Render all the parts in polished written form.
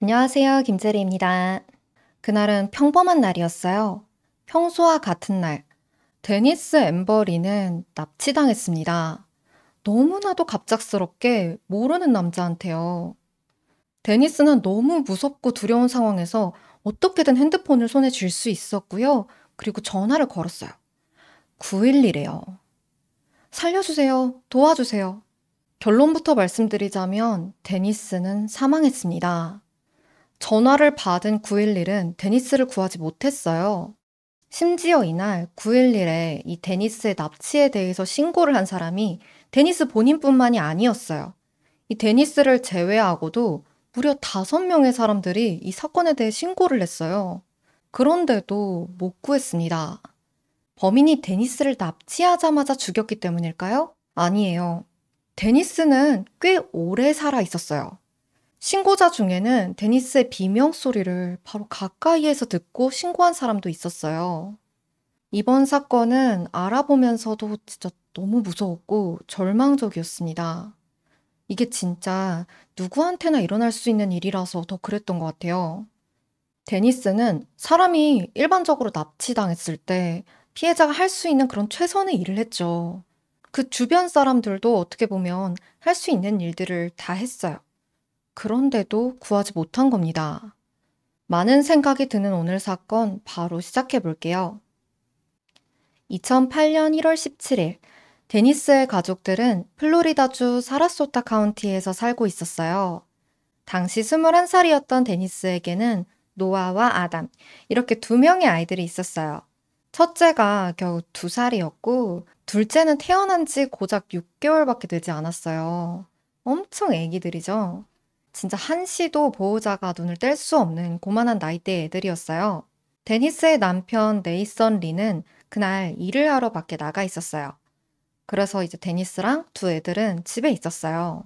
안녕하세요. 김재리입니다. 그날은 평범한 날이었어요. 평소와 같은 날, 데니스 엠버리는 납치당했습니다. 너무나도 갑작스럽게 모르는 남자한테요. 데니스는 너무 무섭고 두려운 상황에서 어떻게든 핸드폰을 손에 쥘 수 있었고요. 그리고 전화를 걸었어요. 911이에요. 살려주세요. 도와주세요. 결론부터 말씀드리자면 데니스는 사망했습니다. 전화를 받은 911은 데니스를 구하지 못했어요. 심지어 이날 911에 이 데니스의 납치에 대해서 신고를 한 사람이 데니스 본인뿐만이 아니었어요. 이 데니스를 제외하고도 무려 5명의 사람들이 이 사건에 대해 신고를 했어요. 그런데도 못 구했습니다. 범인이 데니스를 납치하자마자 죽였기 때문일까요? 아니에요. 데니스는 꽤 오래 살아 있었어요. 신고자 중에는 데니스의 비명 소리를 바로 가까이에서 듣고 신고한 사람도 있었어요. 이번 사건은 알아보면서도 진짜 너무 무서웠고 절망적이었습니다. 이게 진짜 누구한테나 일어날 수 있는 일이라서 더 그랬던 것 같아요. 데니스는 사람이 일반적으로 납치당했을 때 피해자가 할 수 있는 그런 최선의 일을 했죠. 그 주변 사람들도 어떻게 보면 할 수 있는 일들을 다 했어요. 그런데도 구하지 못한 겁니다. 많은 생각이 드는 오늘 사건 바로 시작해 볼게요. 2008년 1월 17일, 데니스의 가족들은 플로리다주 사라소타 카운티에서 살고 있었어요. 당시 21살이었던 데니스에게는 노아와 아담, 이렇게 2명의 아이들이 있었어요. 첫째가 겨우 2살이었고, 둘째는 태어난 지 고작 6개월밖에 되지 않았어요. 엄청 애기들이죠. 진짜 한시도 보호자가 눈을 뗄 수 없는 고만한 나이대의 애들이었어요. 데니스의 남편 네이선 리는 그날 일을 하러 밖에 나가 있었어요. 그래서 이제 데니스랑 두 애들은 집에 있었어요.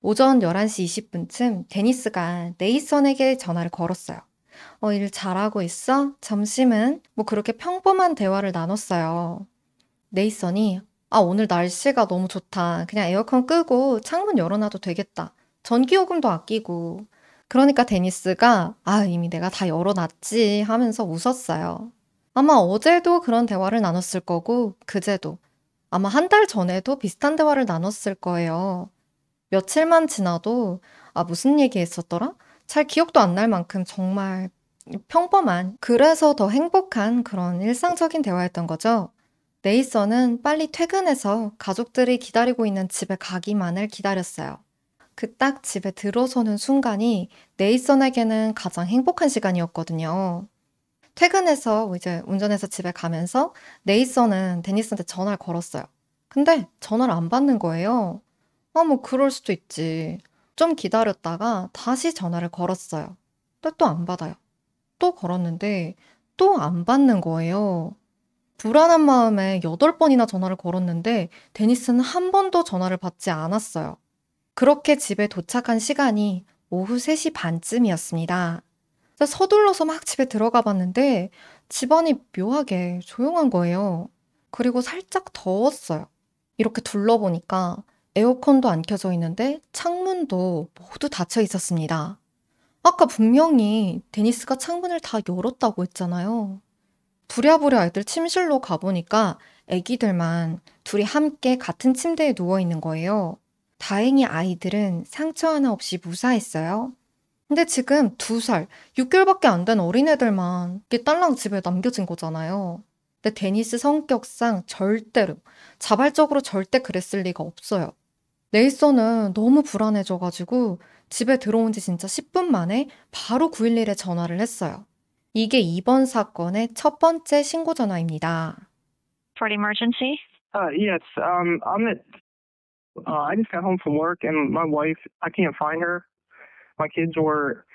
오전 11시 20분쯤 데니스가 네이선에게 전화를 걸었어요. 일 잘하고 있어? 점심은? 뭐 그렇게 평범한 대화를 나눴어요. 네이선이 오늘 날씨가 너무 좋다. 그냥 에어컨 끄고 창문 열어놔도 되겠다. 전기요금도 아끼고. 그러니까 데니스가 이미 내가 다 열어놨지 하면서 웃었어요. 아마 어제도 그런 대화를 나눴을 거고 그제도 아마 한 달 전에도 비슷한 대화를 나눴을 거예요. 며칠만 지나도 무슨 얘기 했었더라? 잘 기억도 안 날 만큼 정말 평범한, 그래서 더 행복한 그런 일상적인 대화였던 거죠. 네이선은 빨리 퇴근해서 가족들이 기다리고 있는 집에 가기만을 기다렸어요. 그 딱 집에 들어서는 순간이 네이선에게는 가장 행복한 시간이었거든요. 퇴근해서 이제 운전해서 집에 가면서 네이선은 데니스한테 전화를 걸었어요. 근데 전화를 안 받는 거예요. 뭐 그럴 수도 있지. 좀 기다렸다가 다시 전화를 걸었어요. 근데 또 안 받아요. 또 걸었는데 또 안 받는 거예요. 불안한 마음에 8번이나 전화를 걸었는데 데니스는 한 번도 전화를 받지 않았어요. 그렇게 집에 도착한 시간이 오후 3시 반쯤이었습니다. 서둘러서 막 집에 들어가 봤는데 집안이 묘하게 조용한 거예요. 그리고 살짝 더웠어요. 이렇게 둘러보니까 에어컨도 안 켜져 있는데 창문도 모두 닫혀 있었습니다. 아까 분명히 데니스가 창문을 다 열었다고 했잖아요. 부랴부랴 애들 침실로 가보니까 애기들만 둘이 함께 같은 침대에 누워 있는 거예요. 다행히 아이들은 상처 하나 없이 무사했어요. 근데 지금 2살, 6개월밖에 안 된 어린애들만 이렇게 딸랑 집에 남겨진 거잖아요. 근데 데니스 성격상 절대로, 자발적으로 절대 그랬을 리가 없어요. 네이서는 너무 불안해져가지고 집에 들어온 지 진짜 10분 만에 바로 911에 전화를 했어요. 이게 이번 사건의 첫 번째 신고 전화입니다. For the emergency? Yes. I just got home from work and my wife, I can't find her. My kids were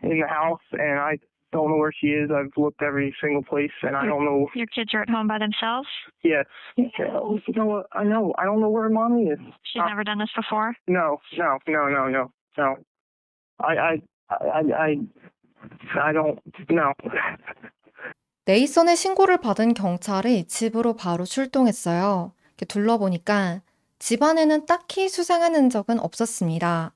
in the house and I don't know where she is. I've looked every single place and I don't know. Your kids are at home by themselves? Yes. No, I know. I don't know where mommy is. She's never done this before? No. I don't, no. 네이선의 신고를 받은 경찰이 집으로 바로 출동했어요. 이렇게 둘러보니까 집안에는 딱히 수상한 흔적은 없었습니다.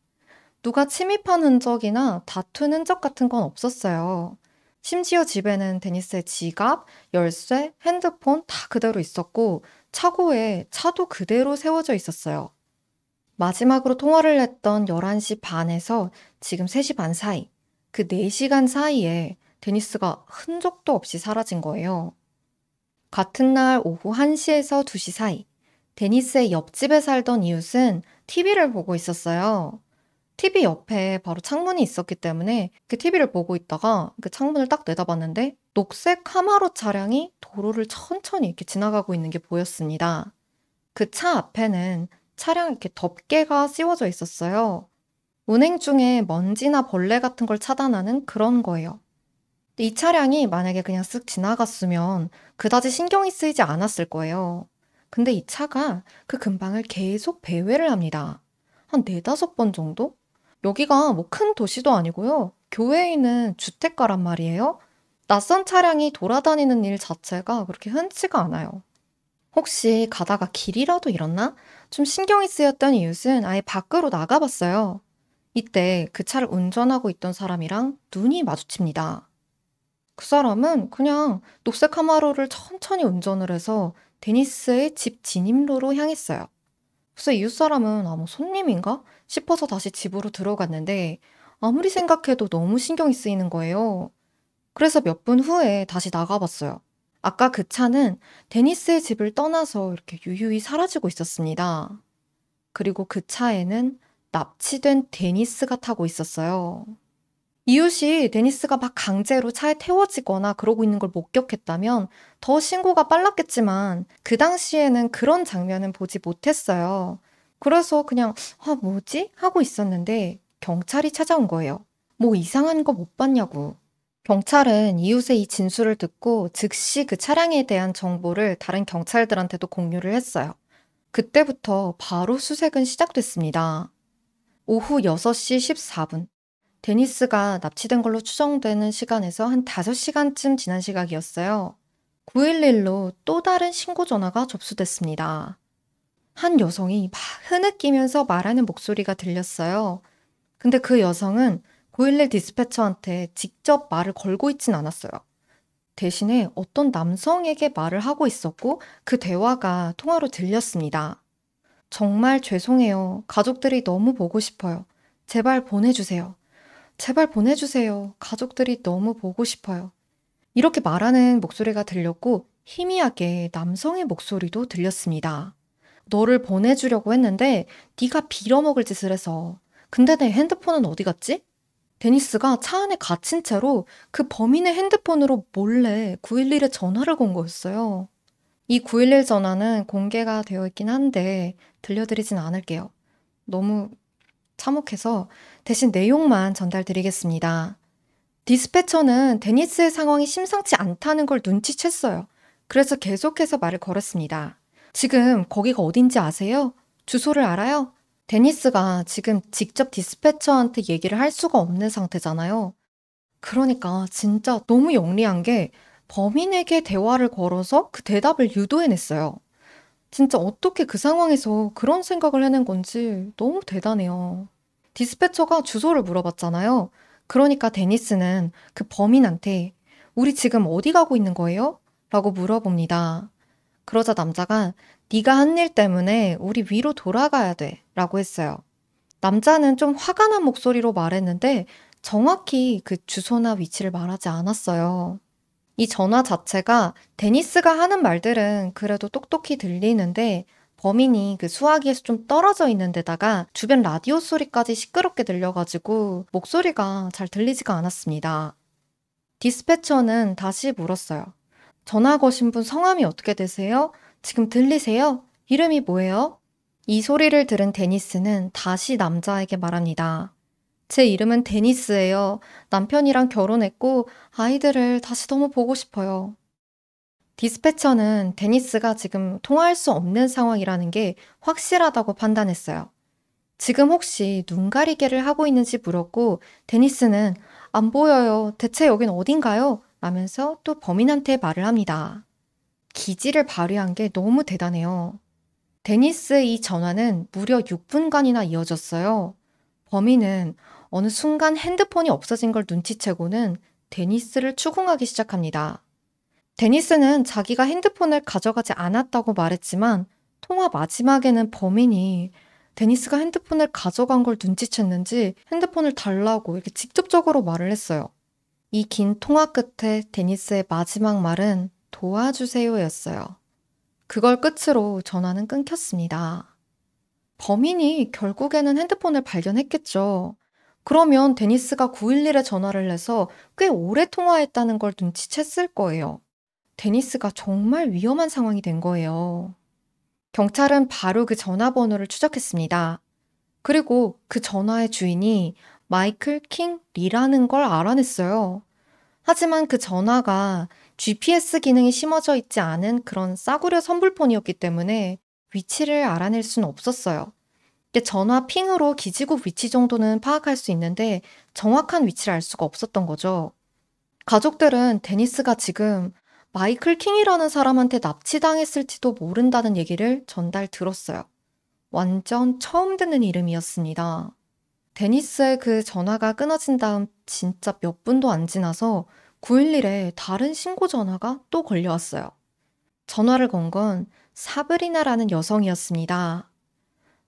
누가 침입한 흔적이나 다툰 흔적 같은 건 없었어요. 심지어 집에는 데니스의 지갑, 열쇠, 핸드폰 다 그대로 있었고 차고에 차도 그대로 세워져 있었어요. 마지막으로 통화를 했던 11시 반에서 지금 3시 반 사이, 그 4시간 사이에 데니스가 흔적도 없이 사라진 거예요. 같은 날 오후 1시에서 2시 사이, 데니스의 옆집에 살던 이웃은 TV를 보고 있었어요. TV 옆에 바로 창문이 있었기 때문에 그 TV를 보고 있다가 그 창문을 딱 내다봤는데 녹색 카마로 차량이 도로를 천천히 이렇게 지나가고 있는 게 보였습니다. 그 차 앞에는 차량에 이렇게 덮개가 씌워져 있었어요. 운행 중에 먼지나 벌레 같은 걸 차단하는 그런 거예요. 이 차량이 만약에 그냥 쓱 지나갔으면 그다지 신경이 쓰이지 않았을 거예요. 근데 이 차가 그 근방을 계속 배회를 합니다. 한 4~5번 정도? 여기가 뭐 큰 도시도 아니고요. 교외에 있는 주택가란 말이에요. 낯선 차량이 돌아다니는 일 자체가 그렇게 흔치가 않아요. 혹시 가다가 길이라도 잃었나? 좀 신경이 쓰였던 이웃은 아예 밖으로 나가봤어요. 이때 그 차를 운전하고 있던 사람이랑 눈이 마주칩니다. 그 사람은 그냥 녹색 카마로를 천천히 운전을 해서 데니스의 집 진입로로 향했어요. 그래서 이웃 사람은 뭐 손님인가 싶어서 다시 집으로 들어갔는데 아무리 생각해도 너무 신경이 쓰이는 거예요. 그래서 몇 분 후에 다시 나가봤어요. 아까 그 차는 데니스의 집을 떠나서 이렇게 유유히 사라지고 있었습니다. 그리고 그 차에는 납치된 데니스가 타고 있었어요. 이웃이 데니스가 막 강제로 차에 태워지거나 그러고 있는 걸 목격했다면 더 신고가 빨랐겠지만 그 당시에는 그런 장면은 보지 못했어요. 그래서 그냥 뭐지? 하고 있었는데 경찰이 찾아온 거예요. 뭐 이상한 거 못 봤냐고. 경찰은 이웃의 이 진술을 듣고 즉시 그 차량에 대한 정보를 다른 경찰들한테도 공유를 했어요. 그때부터 바로 수색은 시작됐습니다. 오후 6시 14분. 데니스가 납치된 걸로 추정되는 시간에서 한 5시간쯤 지난 시각이었어요. 911로 또 다른 신고 전화가 접수됐습니다. 한 여성이 막 흐느끼면서 말하는 목소리가 들렸어요. 근데 그 여성은 911 디스패처한테 직접 말을 걸고 있진 않았어요. 대신에 어떤 남성에게 말을 하고 있었고 그 대화가 통화로 들렸습니다. 정말 죄송해요. 가족들이 너무 보고 싶어요. 제발 보내주세요. 제발 보내주세요. 가족들이 너무 보고 싶어요. 이렇게 말하는 목소리가 들렸고 희미하게 남성의 목소리도 들렸습니다. 너를 보내주려고 했는데 네가 빌어먹을 짓을 해서. 근데 내 핸드폰은 어디 갔지? 데니스가 차 안에 갇힌 채로 그 범인의 핸드폰으로 몰래 911에 전화를 건 거였어요. 이 911 전화는 공개가 되어 있긴 한데 들려드리진 않을게요. 너무 참혹해서 대신 내용만 전달드리겠습니다. 디스패처는 데니스의 상황이 심상치 않다는 걸 눈치챘어요. 그래서 계속해서 말을 걸었습니다. 지금 거기가 어딘지 아세요? 주소를 알아요? 데니스가 지금 직접 디스패처한테 얘기를 할 수가 없는 상태잖아요. 그러니까 진짜 너무 영리한 게 범인에게 대화를 걸어서 그 대답을 유도해냈어요. 진짜 어떻게 그 상황에서 그런 생각을 해낸 건지 너무 대단해요. 디스패처가 주소를 물어봤잖아요. 그러니까 데니스는 그 범인한테 우리 지금 어디 가고 있는 거예요? 라고 물어봅니다. 그러자 남자가 네가 한 일 때문에 우리 위로 돌아가야 돼 라고 했어요. 남자는 좀 화가 난 목소리로 말했는데 정확히 그 주소나 위치를 말하지 않았어요. 이 전화 자체가 데니스가 하는 말들은 그래도 똑똑히 들리는데 범인이 그 수화기에서 좀 떨어져 있는 데다가 주변 라디오 소리까지 시끄럽게 들려가지고 목소리가 잘 들리지가 않았습니다. 디스패처는 다시 물었어요. 전화 거신 분 성함이 어떻게 되세요? 지금 들리세요? 이름이 뭐예요? 이 소리를 들은 데니스는 다시 남자에게 말합니다. 제 이름은 데니스예요. 남편이랑 결혼했고 아이들을 다시 너무 보고 싶어요. 디스패처는 데니스가 지금 통화할 수 없는 상황이라는 게 확실하다고 판단했어요. 지금 혹시 눈 가리개를 하고 있는지 물었고 데니스는 안 보여요. 대체 여긴 어딘가요? 라면서 또 범인한테 말을 합니다. 기지를 발휘한 게 너무 대단해요. 데니스의 이 전화는 무려 6분간이나 이어졌어요. 범인은 어느 순간 핸드폰이 없어진 걸 눈치채고는 데니스를 추궁하기 시작합니다. 데니스는 자기가 핸드폰을 가져가지 않았다고 말했지만 통화 마지막에는 범인이 데니스가 핸드폰을 가져간 걸 눈치챘는지 핸드폰을 달라고 이렇게 직접적으로 말을 했어요. 이 긴 통화 끝에 데니스의 마지막 말은 도와주세요였어요. 그걸 끝으로 전화는 끊겼습니다. 범인이 결국에는 핸드폰을 발견했겠죠. 그러면 데니스가 911에 전화를 해서 꽤 오래 통화했다는 걸 눈치챘을 거예요. 데니스가 정말 위험한 상황이 된 거예요. 경찰은 바로 그 전화번호를 추적했습니다. 그리고 그 전화의 주인이 마이클 킹 리라는 걸 알아냈어요. 하지만 그 전화가 GPS 기능이 심어져 있지 않은 그런 싸구려 선불폰이었기 때문에 위치를 알아낼 수는 없었어요. 전화 핑으로 기지국 위치 정도는 파악할 수 있는데 정확한 위치를 알 수가 없었던 거죠. 가족들은 데니스가 지금 마이클 킹이라는 사람한테 납치당했을지도 모른다는 얘기를 전달 들었어요. 완전 처음 듣는 이름이었습니다. 데니스의 그 전화가 끊어진 다음 진짜 몇 분도 안 지나서 911에 다른 신고 전화가 또 걸려왔어요. 전화를 건 건 사브리나라는 여성이었습니다.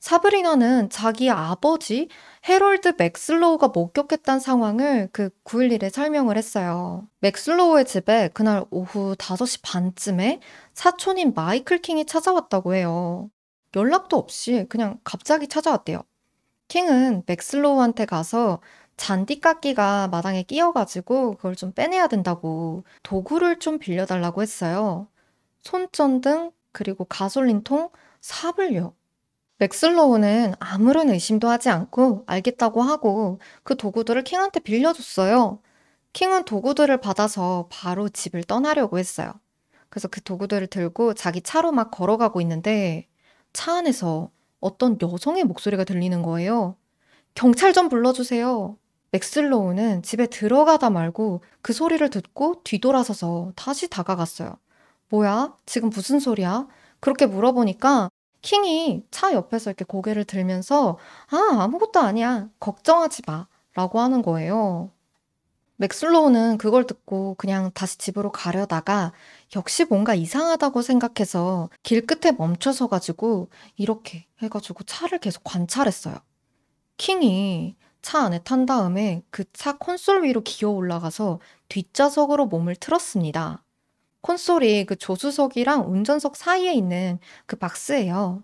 사브리나는 자기 아버지 해롤드 맥슬로우가 목격했던 상황을 그 911에 설명을 했어요. 맥슬로우의 집에 그날 오후 5시 반쯤에 사촌인 마이클 킹이 찾아왔다고 해요. 연락도 없이 그냥 갑자기 찾아왔대요. 킹은 맥슬로우한테 가서 잔디깎기가 마당에 끼어가지고 그걸 좀 빼내야 된다고 도구를 좀 빌려달라고 했어요. 손전등, 그리고 가솔린통, 삽을요. 맥슬로우는 아무런 의심도 하지 않고 알겠다고 하고 그 도구들을 킹한테 빌려줬어요. 킹은 도구들을 받아서 바로 집을 떠나려고 했어요. 그래서 그 도구들을 들고 자기 차로 막 걸어가고 있는데 차 안에서 어떤 여성의 목소리가 들리는 거예요. 경찰 좀 불러주세요. 맥슬로우는 집에 들어가다 말고 그 소리를 듣고 뒤돌아서서 다시 다가갔어요. 뭐야? 지금 무슨 소리야? 그렇게 물어보니까 킹이 차 옆에서 이렇게 고개를 들면서 아무것도 아니야. 걱정하지 마. 라고 하는 거예요. 맥슬로우는 그걸 듣고 그냥 다시 집으로 가려다가 역시 뭔가 이상하다고 생각해서 길 끝에 멈춰서 가지고 이렇게 해가지고 차를 계속 관찰했어요. 킹이 차 안에 탄 다음에 그 차 콘솔 위로 기어 올라가서 뒷좌석으로 몸을 틀었습니다. 콘솔이 그 조수석이랑 운전석 사이에 있는 그 박스예요.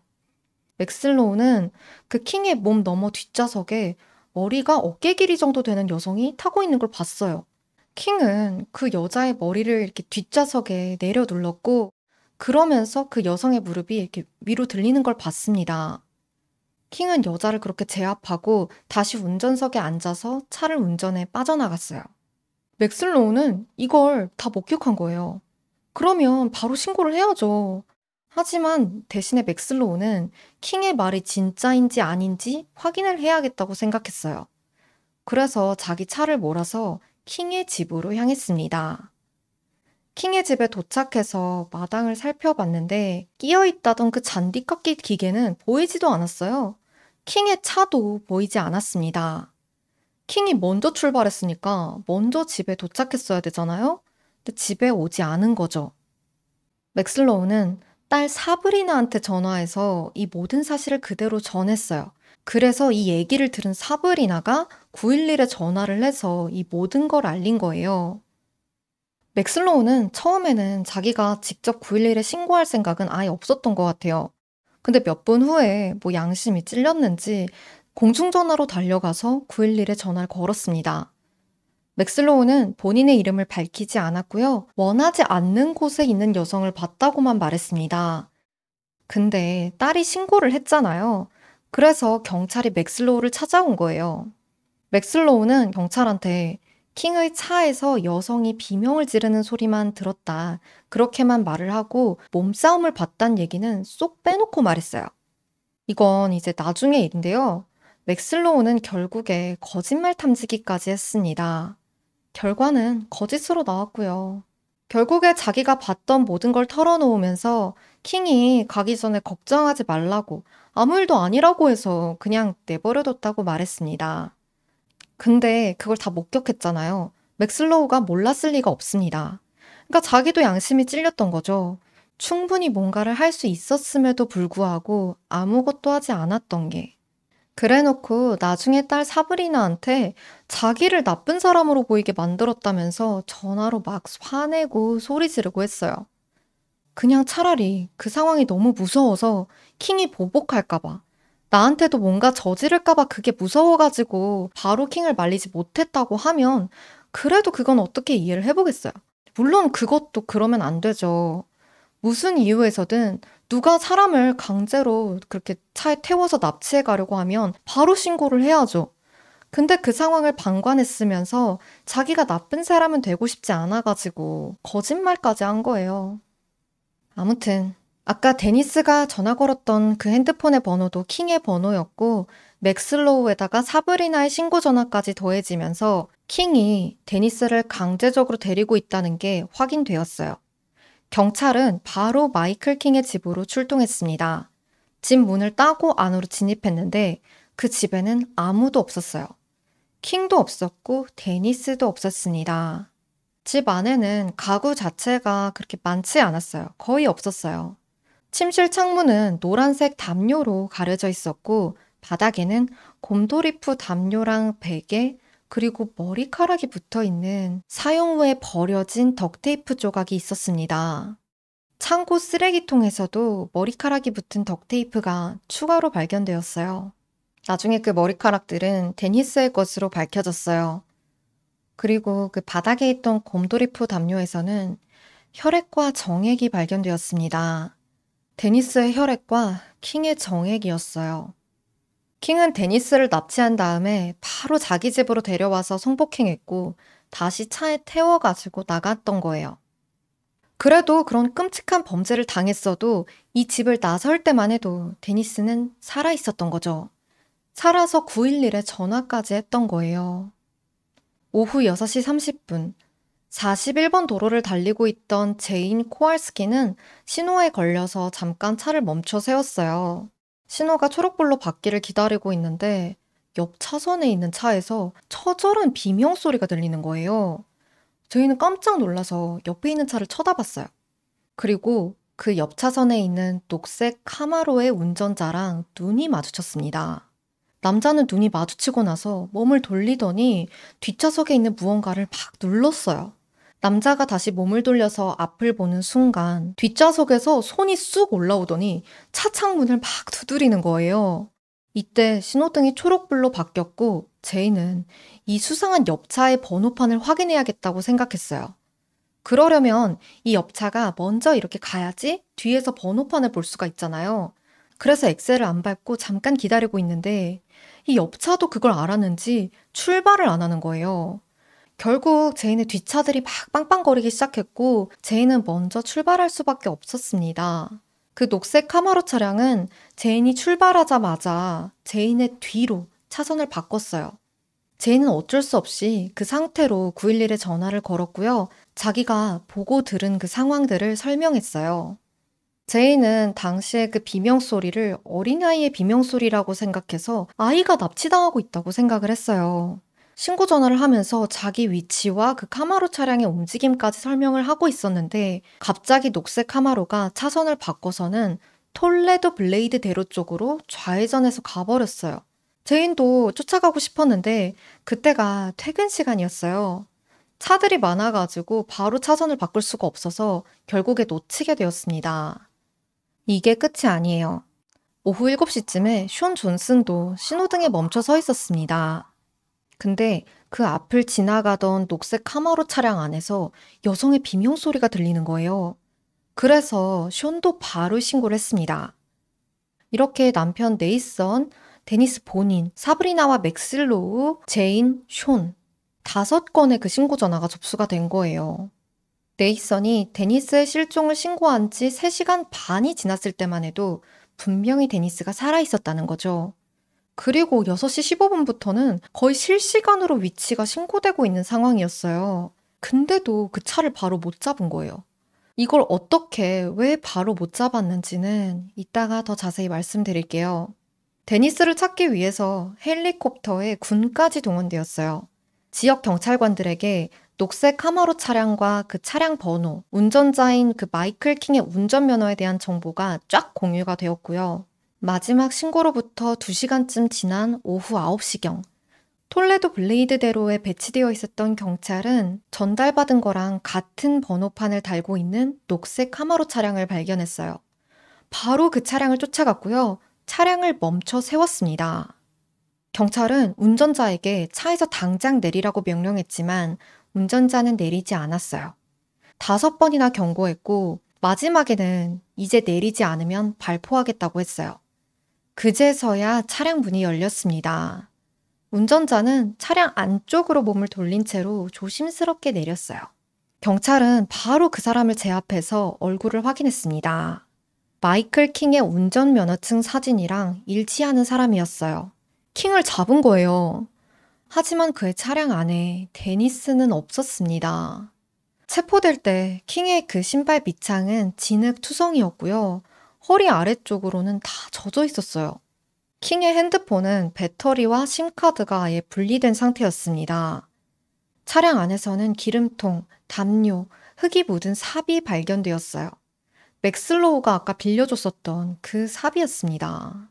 맥슬로우는 그 킹의 몸 너머 뒷좌석에 머리가 어깨 길이 정도 되는 여성이 타고 있는 걸 봤어요. 킹은 그 여자의 머리를 이렇게 뒷좌석에 내려 눌렀고 그러면서 그 여성의 무릎이 이렇게 위로 들리는 걸 봤습니다. 킹은 여자를 그렇게 제압하고 다시 운전석에 앉아서 차를 운전해 빠져나갔어요. 맥슬로우는 이걸 다 목격한 거예요. 그러면 바로 신고를 해야죠. 하지만 대신에 맥슬로우는 킹의 말이 진짜인지 아닌지 확인을 해야겠다고 생각했어요. 그래서 자기 차를 몰아서 킹의 집으로 향했습니다. 킹의 집에 도착해서 마당을 살펴봤는데 끼어있다던 그 잔디깎기 기계는 보이지도 않았어요. 킹의 차도 보이지 않았습니다. 킹이 먼저 출발했으니까 먼저 집에 도착했어야 되잖아요? 근데 집에 오지 않은 거죠. 맥슬로우는 딸 사브리나한테 전화해서 이 모든 사실을 그대로 전했어요. 그래서 이 얘기를 들은 사브리나가 911에 전화를 해서 이 모든 걸 알린 거예요. 맥슬로우는 처음에는 자기가 직접 911에 신고할 생각은 아예 없었던 것 같아요. 근데 몇 분 후에 뭐 양심이 찔렸는지 공중전화로 달려가서 911에 전화를 걸었습니다. 맥슬로우는 본인의 이름을 밝히지 않았고요. 원하지 않는 곳에 있는 여성을 봤다고만 말했습니다. 근데 딸이 신고를 했잖아요. 그래서 경찰이 맥슬로우를 찾아온 거예요. 맥슬로우는 경찰한테 킹의 차에서 여성이 비명을 지르는 소리만 들었다. 그렇게만 말을 하고 몸싸움을 봤다는 얘기는 쏙 빼놓고 말했어요. 이건 이제 나중의 일인데요. 맥슬로우는 결국에 거짓말 탐지기까지 했습니다. 결과는 거짓으로 나왔고요. 결국에 자기가 봤던 모든 걸 털어놓으면서 킹이 가기 전에 걱정하지 말라고 아무 일도 아니라고 해서 그냥 내버려뒀다고 말했습니다. 근데 그걸 다 목격했잖아요. 맥슬로우가 몰랐을 리가 없습니다. 그러니까 자기도 양심이 찔렸던 거죠. 충분히 뭔가를 할 수 있었음에도 불구하고 아무것도 하지 않았던 게. 그래놓고 나중에 딸 사브리나한테 자기를 나쁜 사람으로 보이게 만들었다면서 전화로 막 화내고 소리 지르고 했어요. 그냥 차라리 그 상황이 너무 무서워서 킹이 보복할까봐, 나한테도 뭔가 저지를까봐 그게 무서워가지고 바로 킹을 말리지 못했다고 하면 그래도 그건 어떻게 이해를 해보겠어요. 물론 그것도 그러면 안 되죠. 무슨 이유에서든 누가 사람을 강제로 그렇게 차에 태워서 납치해 가려고 하면 바로 신고를 해야죠. 근데 그 상황을 방관했으면서 자기가 나쁜 사람은 되고 싶지 않아가지고 거짓말까지 한 거예요. 아무튼 아까 데니스가 전화 걸었던 그 핸드폰의 번호도 킹의 번호였고 맥슬로우에다가 사브리나의 신고 전화까지 더해지면서 킹이 데니스를 강제적으로 데리고 있다는 게 확인되었어요. 경찰은 바로 마이클 킹의 집으로 출동했습니다. 집 문을 따고 안으로 진입했는데 그 집에는 아무도 없었어요. 킹도 없었고 데니스도 없었습니다. 집 안에는 가구 자체가 그렇게 많지 않았어요. 거의 없었어요. 침실 창문은 노란색 담요로 가려져 있었고 바닥에는 곰돌이푸 담요랑 베개 그리고 머리카락이 붙어 있는 사용 후에 버려진 덕테이프 조각이 있었습니다. 창고 쓰레기통에서도 머리카락이 붙은 덕테이프가 추가로 발견되었어요. 나중에 그 머리카락들은 데니스의 것으로 밝혀졌어요. 그리고 그 바닥에 있던 곰돌이푸 담요에서는 혈액과 정액이 발견되었습니다. 데니스의 혈액과 킹의 정액이었어요. 킹은 데니스를 납치한 다음에 바로 자기 집으로 데려와서 성폭행했고 다시 차에 태워가지고 나갔던 거예요. 그래도 그런 끔찍한 범죄를 당했어도 이 집을 나설 때만 해도 데니스는 살아있었던 거죠. 살아서 911에 전화까지 했던 거예요. 오후 6시 30분, 41번 도로를 달리고 있던 제인 코알스키는 신호에 걸려서 잠깐 차를 멈춰 세웠어요. 신호가 초록불로 받기를 기다리고 있는데 옆 차선에 있는 차에서 처절한 비명 소리가 들리는 거예요. 저희는 깜짝 놀라서 옆에 있는 차를 쳐다봤어요. 그리고 그 옆 차선에 있는 녹색 카마로의 운전자랑 눈이 마주쳤습니다. 남자는 눈이 마주치고 나서 몸을 돌리더니 뒷좌석에 있는 무언가를 막 눌렀어요. 남자가 다시 몸을 돌려서 앞을 보는 순간 뒷좌석에서 손이 쑥 올라오더니 차 창문을 막 두드리는 거예요. 이때 신호등이 초록불로 바뀌었고 제이는 이 수상한 옆차의 번호판을 확인해야겠다고 생각했어요. 그러려면 이 옆차가 먼저 이렇게 가야지 뒤에서 번호판을 볼 수가 있잖아요. 그래서 엑셀을 안 밟고 잠깐 기다리고 있는데 이 옆차도 그걸 알았는지 출발을 안 하는 거예요. 결국 제인의 뒷차들이 막 빵빵거리기 시작했고 제인은 먼저 출발할 수밖에 없었습니다. 그 녹색 카마로 차량은 제인이 출발하자마자 제인의 뒤로 차선을 바꿨어요. 제인은 어쩔 수 없이 그 상태로 911에 전화를 걸었고요. 자기가 보고 들은 그 상황들을 설명했어요. 제인은 당시에 그 비명소리를 어린아이의 비명소리라고 생각해서 아이가 납치당하고 있다고 생각을 했어요. 신고 전화를 하면서 자기 위치와 그 카마로 차량의 움직임까지 설명을 하고 있었는데 갑자기 녹색 카마로가 차선을 바꿔서는 톨레도 블레이드 대로 쪽으로 좌회전해서 가버렸어요. 제인도 쫓아가고 싶었는데 그때가 퇴근 시간이었어요. 차들이 많아가지고 바로 차선을 바꿀 수가 없어서 결국에 놓치게 되었습니다. 이게 끝이 아니에요. 오후 7시쯤에 숀 존슨도 신호등에 멈춰 서 있었습니다. 근데 그 앞을 지나가던 녹색 카마로 차량 안에서 여성의 비명소리가 들리는 거예요. 그래서 숀도 바로 신고를 했습니다. 이렇게 남편 네이선, 데니스 본인, 사브리나와 맥슬로우, 제인, 숀 5건의 그 신고 전화가 접수가 된 거예요. 네이선이 데니스의 실종을 신고한 지 3시간 반이 지났을 때만 해도 분명히 데니스가 살아있었다는 거죠. 그리고 6시 15분부터는 거의 실시간으로 위치가 신고되고 있는 상황이었어요. 근데도 그 차를 바로 못 잡은 거예요. 이걸 어떻게, 왜 바로 못 잡았는지는 이따가 더 자세히 말씀드릴게요. 데니스를 찾기 위해서 헬리콥터에 군까지 동원되었어요. 지역 경찰관들에게 녹색 카마로 차량과 그 차량 번호, 운전자인 그 마이클 킹의 운전면허에 대한 정보가 쫙 공유가 되었고요. 마지막 신고로부터 2시간쯤 지난 오후 9시경, 톨레도 블레이드대로에 배치되어 있었던 경찰은 전달받은 거랑 같은 번호판을 달고 있는 녹색 카마로 차량을 발견했어요. 바로 그 차량을 쫓아갔고요. 차량을 멈춰 세웠습니다. 경찰은 운전자에게 차에서 당장 내리라고 명령했지만 운전자는 내리지 않았어요. 5번이나 경고했고 마지막에는 이제 내리지 않으면 발포하겠다고 했어요. 그제서야 차량 문이 열렸습니다. 운전자는 차량 안쪽으로 몸을 돌린 채로 조심스럽게 내렸어요. 경찰은 바로 그 사람을 제압해서 얼굴을 확인했습니다. 마이클 킹의 운전면허증 사진이랑 일치하는 사람이었어요. 킹을 잡은 거예요. 하지만 그의 차량 안에 데니스는 없었습니다. 체포될 때 킹의 그 신발 밑창은 진흙 투성이었고요. 허리 아래쪽으로는 다 젖어 있었어요. 킹의 핸드폰은 배터리와 심카드가 아예 분리된 상태였습니다. 차량 안에서는 기름통, 담요, 흙이 묻은 삽이 발견되었어요. 맥슬로우가 아까 빌려줬었던 그 삽이었습니다.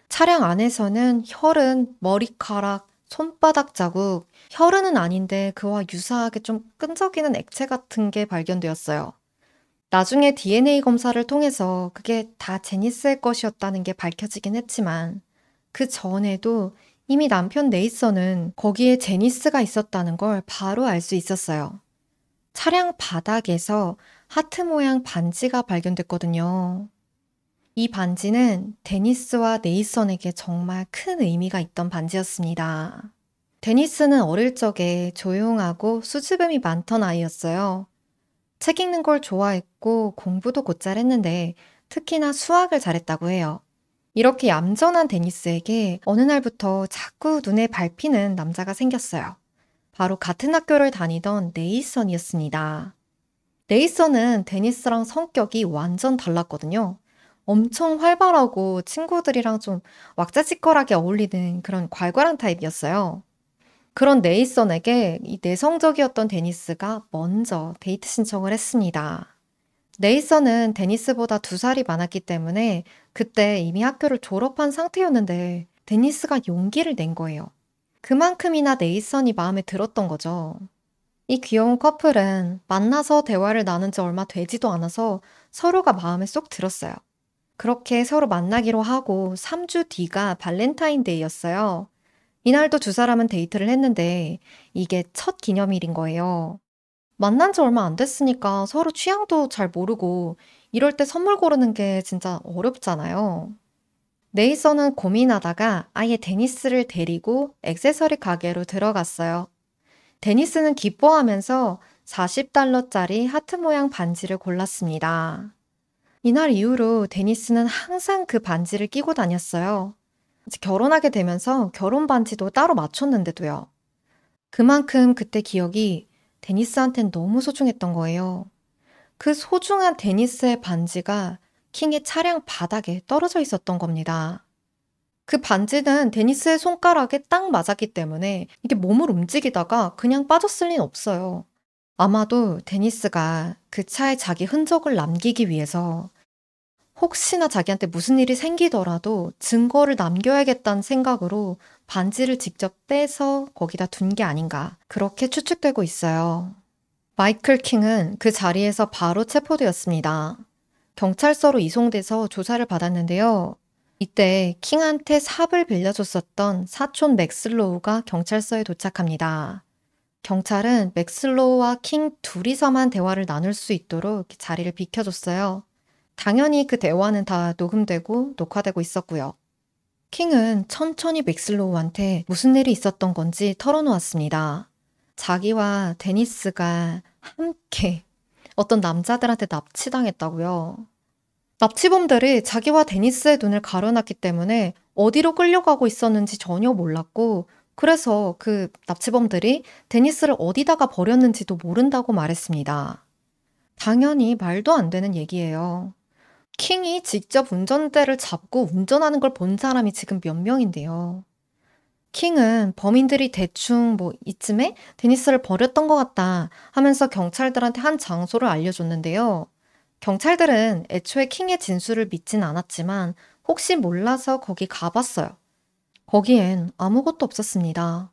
차량 안에서는 혈흔, 머리카락, 손바닥 자국, 혈흔은 아닌데 그와 유사하게 좀 끈적이는 액체 같은 게 발견되었어요. 나중에 DNA 검사를 통해서 그게 다 제니스의 것이었다는 게 밝혀지긴 했지만 그 전에도 이미 남편 네이선은 거기에 제니스가 있었다는 걸 바로 알 수 있었어요. 차량 바닥에서 하트 모양 반지가 발견됐거든요. 이 반지는 데니스와 네이선에게 정말 큰 의미가 있던 반지였습니다. 데니스는 어릴 적에 조용하고 수줍음이 많던 아이였어요. 책 읽는 걸 좋아했고 공부도 곧잘 했는데 특히나 수학을 잘했다고 해요. 이렇게 얌전한 데니스에게 어느 날부터 자꾸 눈에 밟히는 남자가 생겼어요. 바로 같은 학교를 다니던 네이선이었습니다. 네이선은 데니스랑 성격이 완전 달랐거든요. 엄청 활발하고 친구들이랑 좀 왁자지껄하게 어울리는 그런 괄괄한 타입이었어요. 그런 네이선에게 이 내성적이었던 데니스가 먼저 데이트 신청을 했습니다. 네이선은 데니스보다 2살이 많았기 때문에 그때 이미 학교를 졸업한 상태였는데 데니스가 용기를 낸 거예요. 그만큼이나 네이선이 마음에 들었던 거죠. 이 귀여운 커플은 만나서 대화를 나눈 지 얼마 되지도 않아서 서로가 마음에 쏙 들었어요. 그렇게 서로 만나기로 하고 3주 뒤가 발렌타인데이였어요. 이날도 2사람은 데이트를 했는데 이게 첫 기념일인 거예요. 만난 지 얼마 안 됐으니까 서로 취향도 잘 모르고 이럴 때 선물 고르는 게 진짜 어렵잖아요. 네이선은 고민하다가 아예 데니스를 데리고 액세서리 가게로 들어갔어요. 데니스는 기뻐하면서 $40짜리 하트 모양 반지를 골랐습니다. 이날 이후로 데니스는 항상 그 반지를 끼고 다녔어요. 이제 결혼하게 되면서 결혼 반지도 따로 맞췄는데도요. 그만큼 그때 기억이 데니스한텐 너무 소중했던 거예요. 그 소중한 데니스의 반지가 킹의 차량 바닥에 떨어져 있었던 겁니다. 그 반지는 데니스의 손가락에 딱 맞았기 때문에 이게 몸을 움직이다가 그냥 빠졌을 리는 없어요. 아마도 데니스가 그 차에 자기 흔적을 남기기 위해서 혹시나 자기한테 무슨 일이 생기더라도 증거를 남겨야겠다는 생각으로 반지를 직접 떼서 거기다 둔 게 아닌가 그렇게 추측되고 있어요. 마이클 킹은 그 자리에서 바로 체포되었습니다. 경찰서로 이송돼서 조사를 받았는데요. 이때 킹한테 삽을 빌려줬었던 사촌 맥슬로우가 경찰서에 도착합니다. 경찰은 맥슬로우와 킹 둘이서만 대화를 나눌 수 있도록 자리를 비켜줬어요. 당연히 그 대화는 다 녹음되고 녹화되고 있었고요. 킹은 천천히 맥슬로우한테 무슨 일이 있었던 건지 털어놓았습니다. 자기와 데니스가 함께 어떤 남자들한테 납치당했다고요. 납치범들이 자기와 데니스의 눈을 가려놨기 때문에 어디로 끌려가고 있었는지 전혀 몰랐고 그래서 그 납치범들이 데니스를 어디다가 버렸는지도 모른다고 말했습니다. 당연히 말도 안 되는 얘기예요. 킹이 직접 운전대를 잡고 운전하는 걸 본 사람이 지금 몇 명인데요. 킹은 범인들이 대충 뭐 이쯤에 데니스를 버렸던 것 같다 하면서 경찰들한테 한 장소를 알려줬는데요. 경찰들은 애초에 킹의 진술을 믿진 않았지만 혹시 몰라서 거기 가봤어요. 거기엔 아무것도 없었습니다.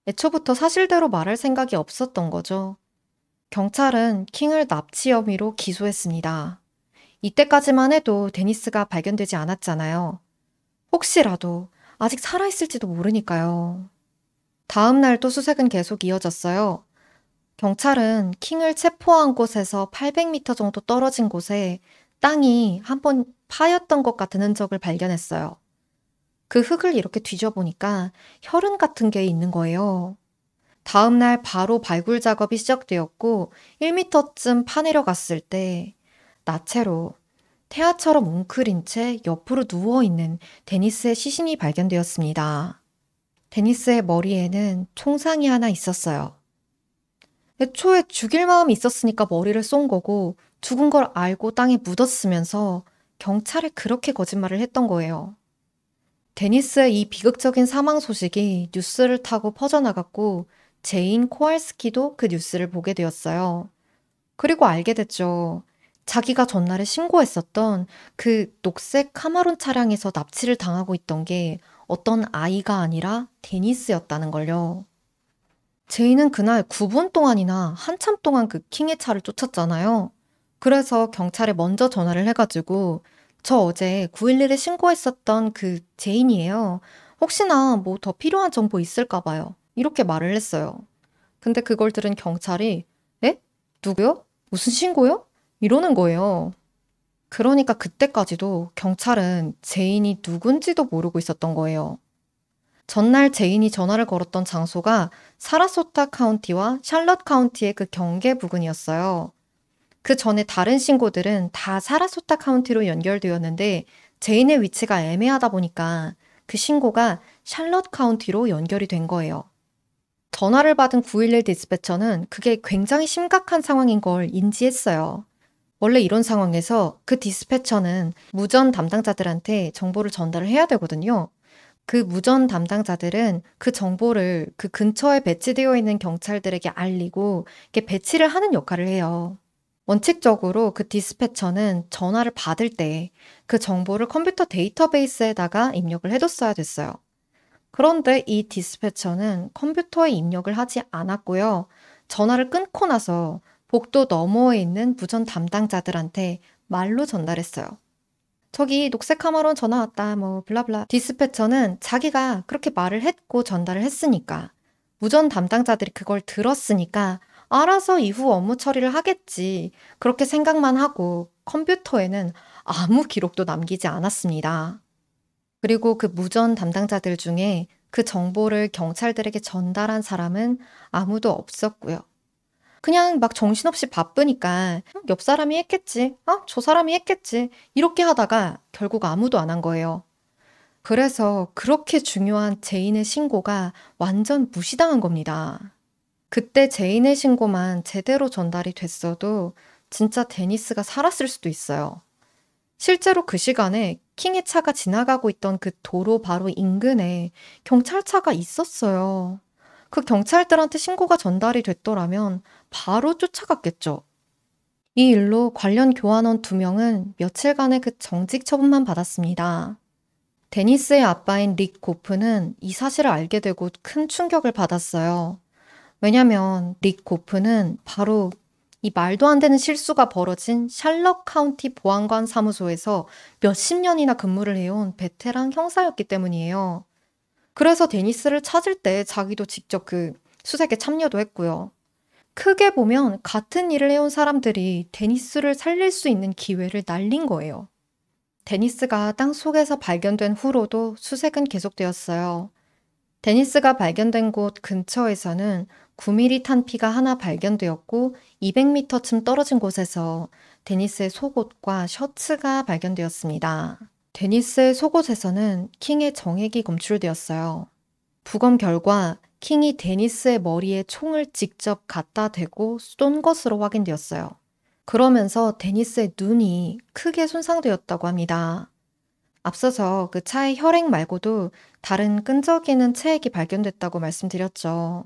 애초부터 사실대로 말할 생각이 없었던 거죠. 경찰은 킹을 납치 혐의로 기소했습니다. 이때까지만 해도 데니스가 발견되지 않았잖아요. 혹시라도 아직 살아있을지도 모르니까요. 다음 날도 수색은 계속 이어졌어요. 경찰은 킹을 체포한 곳에서 800m 정도 떨어진 곳에 땅이 한번 파였던 것 같은 흔적을 발견했어요. 그 흙을 이렇게 뒤져보니까 혈흔 같은 게 있는 거예요. 다음 날 바로 발굴 작업이 시작되었고 1m쯤 파내려갔을 때 나체로 태아처럼 웅크린 채 옆으로 누워있는 데니스의 시신이 발견되었습니다. 데니스의 머리에는 총상이 하나 있었어요. 애초에 죽일 마음이 있었으니까 머리를 쏜 거고 죽은 걸 알고 땅에 묻었으면서 경찰에 그렇게 거짓말을 했던 거예요. 데니스의 이 비극적인 사망 소식이 뉴스를 타고 퍼져나갔고 제인 코알스키도 그 뉴스를 보게 되었어요. 그리고 알게 됐죠. 자기가 전날에 신고했었던 그 녹색 카마론 차량에서 납치를 당하고 있던 게 어떤 아이가 아니라 데니스였다는 걸요. 제이는 그날 9분 동안이나 한참 동안 그 킹의 차를 쫓았잖아요. 그래서 경찰에 먼저 전화를 해가지고 저 어제 911에 신고했었던 그 제인이에요. 혹시나 뭐 더 필요한 정보 있을까 봐요. 이렇게 말을 했어요. 근데 그걸 들은 경찰이 에? 누구요? 무슨 신고요? 이러는 거예요. 그러니까 그때까지도 경찰은 제인이 누군지도 모르고 있었던 거예요. 전날 제인이 전화를 걸었던 장소가 사라소타 카운티와 샬럿 카운티의 그 경계 부근이었어요. 그 전에 다른 신고들은 다 사라소타 카운티로 연결되었는데 제인의 위치가 애매하다 보니까 그 신고가 샬럿 카운티로 연결이 된 거예요. 전화를 받은 911 디스패처는 그게 굉장히 심각한 상황인 걸 인지했어요. 원래 이런 상황에서 그 디스패처는 무전 담당자들한테 정보를 전달을 해야 되거든요. 그 무전 담당자들은 그 정보를 그 근처에 배치되어 있는 경찰들에게 알리고 이렇게 배치를 하는 역할을 해요. 원칙적으로 그 디스패처는 전화를 받을 때 그 정보를 컴퓨터 데이터베이스에다가 입력을 해뒀어야 됐어요. 그런데 이 디스패처는 컴퓨터에 입력을 하지 않았고요. 전화를 끊고 나서 복도 너머에 있는 무전 담당자들한테 말로 전달했어요. 저기 녹색 카마론 전화 왔다 뭐 블라블라. 디스패처는 자기가 그렇게 말을 했고 전달을 했으니까 무전 담당자들이 그걸 들었으니까 알아서 이후 업무 처리를 하겠지. 그렇게 생각만 하고 컴퓨터에는 아무 기록도 남기지 않았습니다. 그리고 그 무전 담당자들 중에 그 정보를 경찰들에게 전달한 사람은 아무도 없었고요. 그냥 막 정신없이 바쁘니까 옆 사람이 했겠지. 저 사람이 했겠지. 이렇게 하다가 결국 아무도 안 한 거예요. 그래서 그렇게 중요한 제인의 신고가 완전 무시당한 겁니다. 그때 제인의 신고만 제대로 전달이 됐어도 진짜 데니스가 살았을 수도 있어요. 실제로 그 시간에 킹의 차가 지나가고 있던 그 도로 바로 인근에 경찰차가 있었어요. 그 경찰들한테 신고가 전달이 됐더라면 바로 쫓아갔겠죠. 이 일로 관련 교환원 2명은 며칠간의 그 정직 처분만 받았습니다. 데니스의 아빠인 릭 고프는 이 사실을 알게 되고 큰 충격을 받았어요. 왜냐면 릭 고프는 바로 이 말도 안 되는 실수가 벌어진 샬럿 카운티 보안관 사무소에서 몇십 년이나 근무를 해온 베테랑 형사였기 때문이에요. 그래서 데니스를 찾을 때 자기도 직접 그 수색에 참여도 했고요. 크게 보면 같은 일을 해온 사람들이 데니스를 살릴 수 있는 기회를 날린 거예요. 데니스가 땅속에서 발견된 후로도 수색은 계속되었어요. 데니스가 발견된 곳 근처에서는 9mm 탄피가 하나 발견되었고 200m쯤 떨어진 곳에서 데니스의 속옷과 셔츠가 발견되었습니다. 데니스의 속옷에서는 킹의 정액이 검출되었어요. 부검 결과 킹이 데니스의 머리에 총을 직접 갖다 대고 쏜 것으로 확인되었어요. 그러면서 데니스의 눈이 크게 손상되었다고 합니다. 앞서서 그 차의 혈액 말고도 다른 끈적이는 체액이 발견됐다고 말씀드렸죠.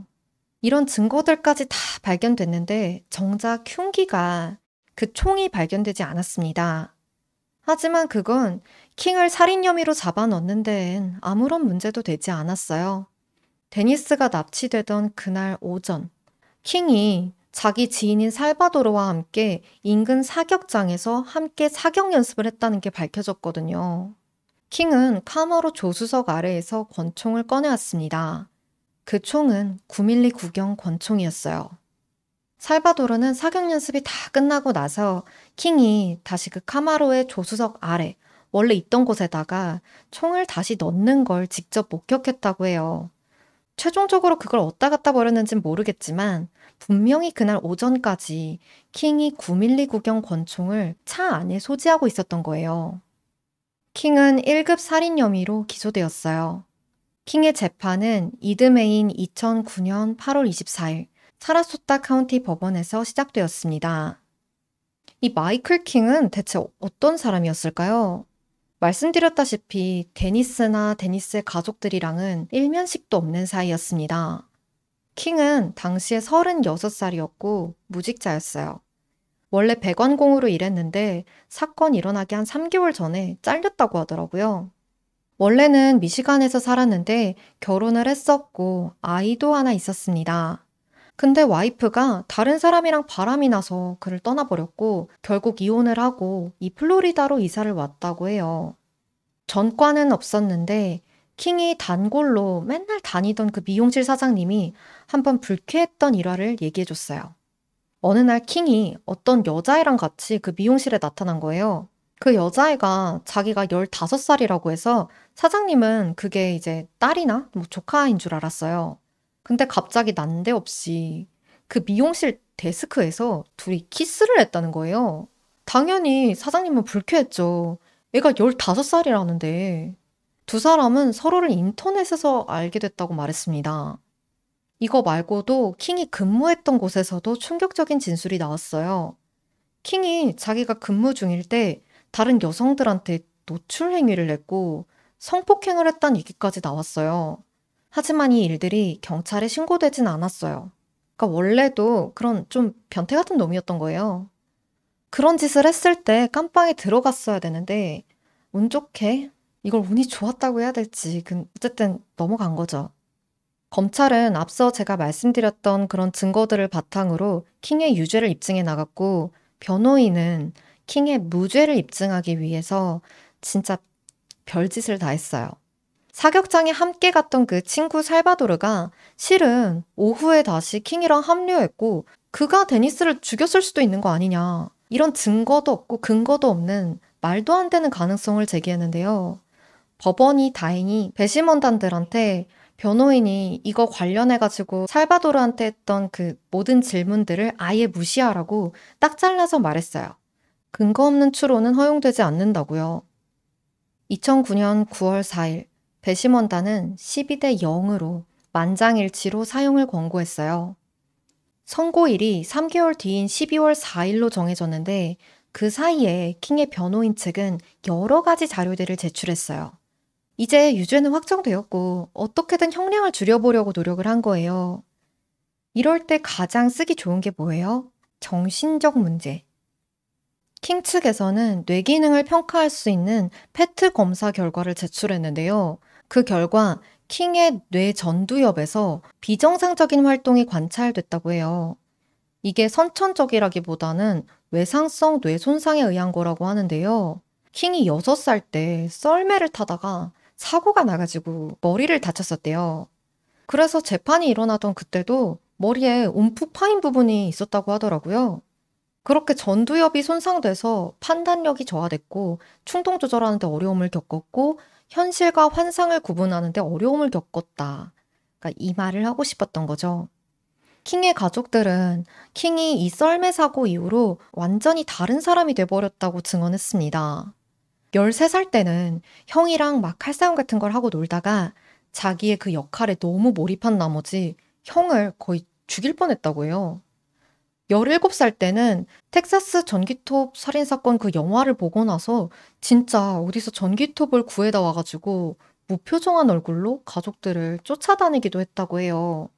이런 증거들까지 다 발견됐는데 정작 흉기가 그 총이 발견되지 않았습니다. 하지만 그건 킹을 살인 혐의로 잡아넣는 데엔 아무런 문제도 되지 않았어요. 데니스가 납치되던 그날 오전, 킹이 자기 지인인 살바도르와 함께 인근 사격장에서 함께 사격 연습을 했다는 게 밝혀졌거든요. 킹은 카마로 조수석 아래에서 권총을 꺼내왔습니다. 그 총은 9mm 구경 권총이었어요. 살바도르는 사격 연습이 다 끝나고 나서 킹이 다시 그 카마로의 조수석 아래, 원래 있던 곳에다가 총을 다시 넣는 걸 직접 목격했다고 해요. 최종적으로 그걸 어디다 갖다 버렸는지는 모르겠지만 분명히 그날 오전까지 킹이 9mm 구경 권총을 차 안에 소지하고 있었던 거예요. 킹은 1급 살인 혐의로 기소되었어요. 킹의 재판은 이듬해인 2009년 8월 24일 사라소타 카운티 법원에서 시작되었습니다. 이 마이클 킹은 대체 어떤 사람이었을까요? 말씀드렸다시피 데니스나 데니스의 가족들이랑은 일면식도 없는 사이였습니다. 킹은 당시에 36살이었고 무직자였어요. 원래 배관공으로 일했는데 사건 일어나기 한 3개월 전에 잘렸다고 하더라고요. 원래는 미시간에서 살았는데 결혼을 했었고 아이도 하나 있었습니다. 근데 와이프가 다른 사람이랑 바람이 나서 그를 떠나버렸고 결국 이혼을 하고 이 플로리다로 이사를 왔다고 해요. 전과는 없었는데 킹이 단골로 맨날 다니던 그 미용실 사장님이 한번 불쾌했던 일화를 얘기해줬어요. 어느 날 킹이 어떤 여자애랑 같이 그 미용실에 나타난 거예요. 그 여자애가 자기가 15살이라고 해서 사장님은 그게 이제 딸이나 뭐 조카인 줄 알았어요. 근데 갑자기 난데없이 그 미용실 데스크에서 둘이 키스를 했다는 거예요. 당연히 사장님은 불쾌했죠. 애가 15살이라는데. 두 사람은 서로를 인터넷에서 알게 됐다고 말했습니다. 이거 말고도 킹이 근무했던 곳에서도 충격적인 진술이 나왔어요. 킹이 자기가 근무 중일 때 다른 여성들한테 노출 행위를 했고 성폭행을 했다는 얘기까지 나왔어요. 하지만 이 일들이 경찰에 신고되진 않았어요. 그러니까 원래도 그런 좀 변태 같은 놈이었던 거예요. 그런 짓을 했을 때 깜빵에 들어갔어야 되는데 운 좋게 이걸 운이 좋았다고 해야 될지 어쨌든 넘어간 거죠. 검찰은 앞서 제가 말씀드렸던 그런 증거들을 바탕으로 킹의 유죄를 입증해 나갔고 변호인은 킹의 무죄를 입증하기 위해서 진짜 별짓을 다 했어요. 사격장에 함께 갔던 그 친구 살바도르가 실은 오후에 다시 킹이랑 합류했고 그가 데니스를 죽였을 수도 있는 거 아니냐. 이런 증거도 없고 근거도 없는 말도 안 되는 가능성을 제기했는데요. 법원이 다행히 배심원단들한테 변호인이 이거 관련해가지고 살바도르한테 했던 그 모든 질문들을 아예 무시하라고 딱 잘라서 말했어요. 근거 없는 추론은 허용되지 않는다고요. 2009년 9월 4일 배심원단은 12대 0으로 만장일치로 사용을 권고했어요. 선고일이 3개월 뒤인 12월 4일로 정해졌는데 그 사이에 킹의 변호인 측은 여러 가지 자료들을 제출했어요. 이제 유죄는 확정되었고 어떻게든 형량을 줄여보려고 노력을 한 거예요. 이럴 때 가장 쓰기 좋은 게 뭐예요? 정신적 문제. 킹 측에서는 뇌 기능을 평가할 수 있는 페트 검사 결과를 제출했는데요. 그 결과 킹의 뇌 전두엽에서 비정상적인 활동이 관찰됐다고 해요. 이게 선천적이라기보다는 외상성 뇌 손상에 의한 거라고 하는데요. 킹이 6살 때 썰매를 타다가 사고가 나가지고 머리를 다쳤었대요. 그래서 재판이 일어나던 그때도 머리에 움푹 파인 부분이 있었다고 하더라고요. 그렇게 전두엽이 손상돼서 판단력이 저하됐고 충동 조절하는 데 어려움을 겪었고 현실과 환상을 구분하는 데 어려움을 겪었다. 그러니까 이 말을 하고 싶었던 거죠. 킹의 가족들은 킹이 이 썰매 사고 이후로 완전히 다른 사람이 돼버렸다고 증언했습니다. 13살 때는 형이랑 막 칼싸움 같은 걸 하고 놀다가 자기의 그 역할에 너무 몰입한 나머지 형을 거의 죽일 뻔했다고 해요. 17살 때는 텍사스 전기톱 살인사건 그 영화를 보고 나서 진짜 어디서 전기톱을 구해다 와가지고 무표정한 얼굴로 가족들을 쫓아다니기도 했다고 해요.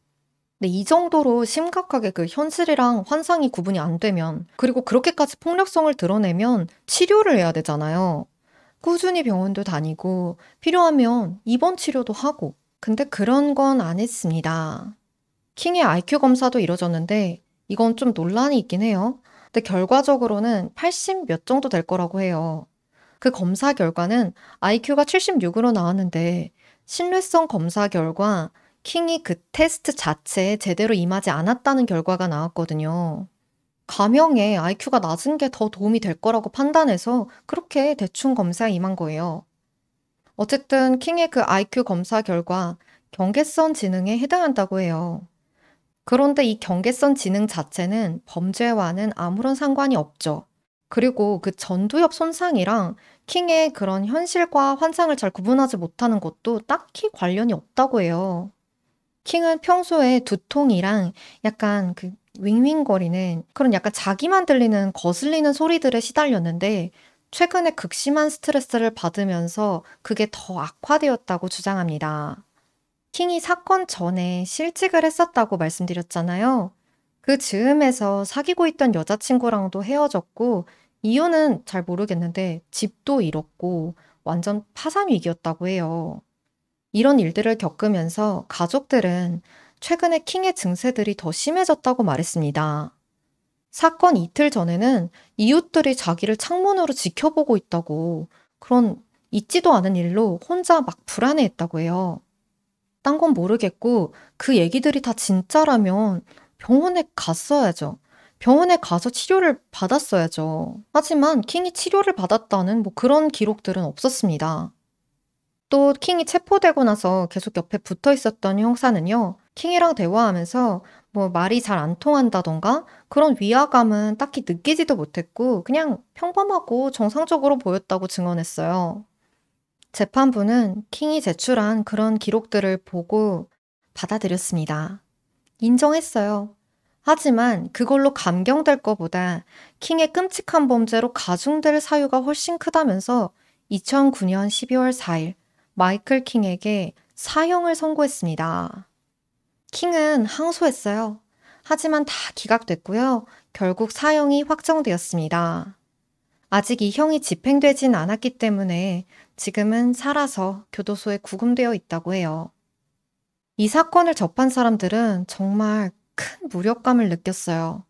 근데 이 정도로 심각하게 그 현실이랑 환상이 구분이 안 되면, 그리고 그렇게까지 폭력성을 드러내면 치료를 해야 되잖아요. 꾸준히 병원도 다니고 필요하면 입원 치료도 하고. 근데 그런 건 안 했습니다. 킹의 IQ 검사도 이뤄졌는데 이건 좀 논란이 있긴 해요. 근데 결과적으로는 80 몇 정도 될 거라고 해요. 그 검사 결과는 IQ가 76으로 나왔는데 신뢰성 검사 결과 킹이 그 테스트 자체에 제대로 임하지 않았다는 결과가 나왔거든요. 가명에 IQ가 낮은 게 더 도움이 될 거라고 판단해서 그렇게 대충 검사에 임한 거예요. 어쨌든 킹의 그 IQ 검사 결과 경계선 지능에 해당한다고 해요. 그런데 이 경계선 지능 자체는 범죄와는 아무런 상관이 없죠. 그리고 그 전두엽 손상이랑 킹의 그런 현실과 환상을 잘 구분하지 못하는 것도 딱히 관련이 없다고 해요. 킹은 평소에 두통이랑 약간 그 윙윙거리는 그런 약간 자기만 들리는 거슬리는 소리들에 시달렸는데 최근에 극심한 스트레스를 받으면서 그게 더 악화되었다고 주장합니다. 킹이 사건 전에 실직을 했었다고 말씀드렸잖아요. 그 즈음에서 사귀고 있던 여자친구랑도 헤어졌고 이유는 잘 모르겠는데 집도 잃었고 완전 파산 위기였다고 해요. 이런 일들을 겪으면서 가족들은 최근에 킹의 증세들이 더 심해졌다고 말했습니다. 사건 이틀 전에는 이웃들이 자기를 창문으로 지켜보고 있다고 그런 있지도 않은 일로 혼자 막 불안해했다고 해요. 딴 건 모르겠고 그 얘기들이 다 진짜라면 병원에 갔어야죠. 병원에 가서 치료를 받았어야죠. 하지만 킹이 치료를 받았다는 뭐 그런 기록들은 없었습니다. 또 킹이 체포되고 나서 계속 옆에 붙어 있었던 형사는요, 킹이랑 대화하면서 뭐 말이 잘 안 통한다던가 그런 위화감은 딱히 느끼지도 못했고 그냥 평범하고 정상적으로 보였다고 증언했어요. 재판부는 킹이 제출한 그런 기록들을 보고 받아들였습니다. 인정했어요. 하지만 그걸로 감경될 것보다 킹의 끔찍한 범죄로 가중될 사유가 훨씬 크다면서 2009년 12월 4일 마이클 킹에게 사형을 선고했습니다. 킹은 항소했어요. 하지만 다 기각됐고요. 결국 사형이 확정되었습니다. 아직 이 형이 집행되진 않았기 때문에 지금은 살아서 교도소에 구금되어 있다고 해요. 이 사건을 접한 사람들은 정말 큰 무력감을 느꼈어요.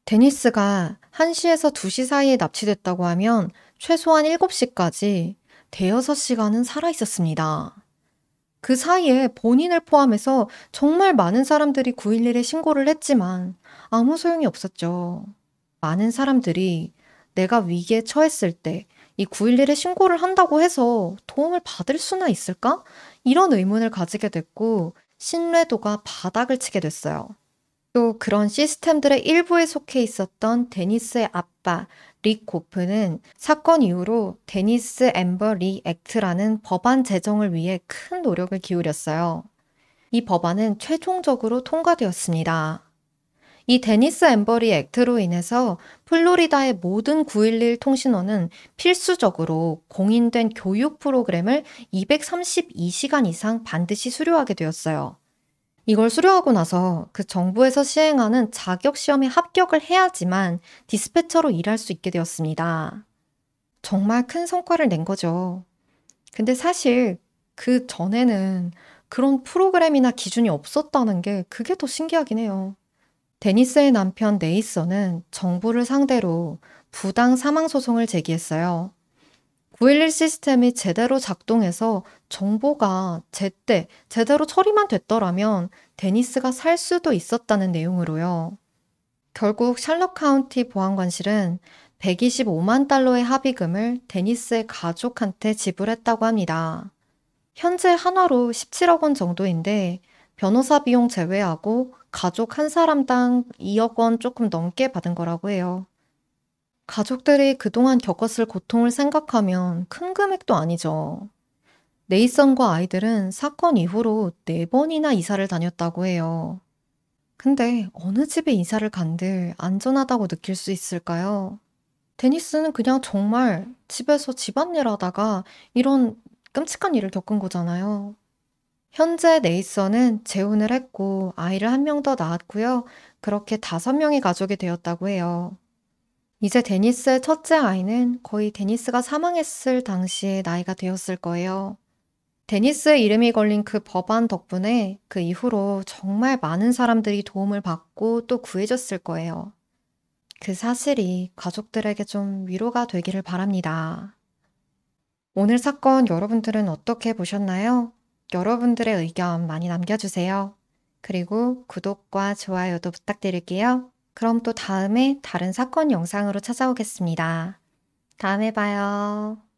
데니스가 1시에서 2시 사이에 납치됐다고 하면 최소한 7시까지 대여섯 시간은 살아 있었습니다. 그 사이에 본인을 포함해서 정말 많은 사람들이 911에 신고를 했지만 아무 소용이 없었죠. 많은 사람들이 내가 위기에 처했을 때 이 911에 신고를 한다고 해서 도움을 받을 수나 있을까? 이런 의문을 가지게 됐고 신뢰도가 바닥을 치게 됐어요. 또 그런 시스템들의 일부에 속해 있었던 데니스의 아빠 릭 고프는 사건 이후로 데니스 앰버 리 액트라는 법안 제정을 위해 큰 노력을 기울였어요. 이 법안은 최종적으로 통과되었습니다. 이 데니스 앰버리 액트로 인해서 플로리다의 모든 911 통신원은 필수적으로 공인된 교육 프로그램을 232시간 이상 반드시 수료하게 되었어요. 이걸 수료하고 나서 그 정부에서 시행하는 자격 시험에 합격을 해야지만 디스패처로 일할 수 있게 되었습니다. 정말 큰 성과를 낸 거죠. 근데 사실 그 전에는 그런 프로그램이나 기준이 없었다는 게 그게 더 신기하긴 해요. 데니스의 남편 네이서는 정부를 상대로 부당 사망 소송을 제기했어요. 911 시스템이 제대로 작동해서 정보가 제때 제대로 처리만 됐더라면 데니스가 살 수도 있었다는 내용으로요. 결국 샬럿 카운티 보안관실은 125만 달러의 합의금을 데니스의 가족한테 지불했다고 합니다. 현재 한화로 17억 원 정도인데 변호사 비용 제외하고 가족 한 사람당 2억 원 조금 넘게 받은 거라고 해요. 가족들이 그동안 겪었을 고통을 생각하면 큰 금액도 아니죠. 네이선과 아이들은 사건 이후로 4번이나 이사를 다녔다고 해요. 근데 어느 집에 이사를 간들 안전하다고 느낄 수 있을까요? 데니스는 그냥 정말 집에서 집안일 하다가 이런 끔찍한 일을 겪은 거잖아요. 현재 네이선은 재혼을 했고 아이를 한 명 더 낳았고요. 그렇게 5명의 가족이 되었다고 해요. 이제 데니스의 첫째 아이는 거의 데니스가 사망했을 당시의 나이가 되었을 거예요. 데니스의 이름이 걸린 그 법안 덕분에 그 이후로 정말 많은 사람들이 도움을 받고 또 구해줬을 거예요. 그 사실이 가족들에게 좀 위로가 되기를 바랍니다. 오늘 사건 여러분들은 어떻게 보셨나요? 여러분들의 의견 많이 남겨주세요. 그리고 구독과 좋아요도 부탁드릴게요. 그럼 또 다음에 다른 사건 영상으로 찾아오겠습니다. 다음에 봐요.